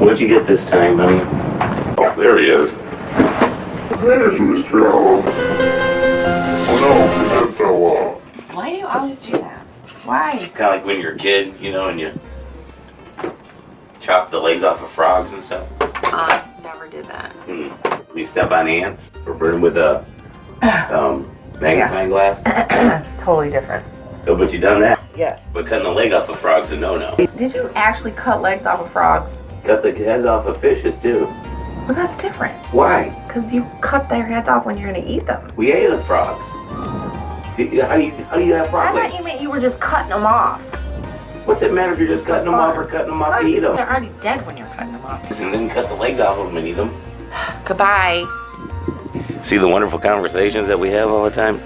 What'd you get this time, honey? Oh, there he is. There's Mr. Oh no, that fell off. Why do you always do that? Why? Kind of like when you're a kid, you know, and you chop the legs off of frogs and stuff. Never did that. When you step on ants or burn them with a magnifying glass. Totally different. Oh, but you done that? Yes. But cutting the leg off a frog's a no-no. Did you actually cut legs off of frogs? Cut the heads off of fishes too. Well, that's different. Why? Because you cut their heads off when you're going to eat them. We ate the frogs. How do you have frog I legs? thought you meant you were just cutting them off. What's it matter if you're just cutting them off or cutting them off to eat them? They're already dead when you're cutting them off. And then cut the legs off of them and eat them. Goodbye. See the wonderful conversations that we have all the time?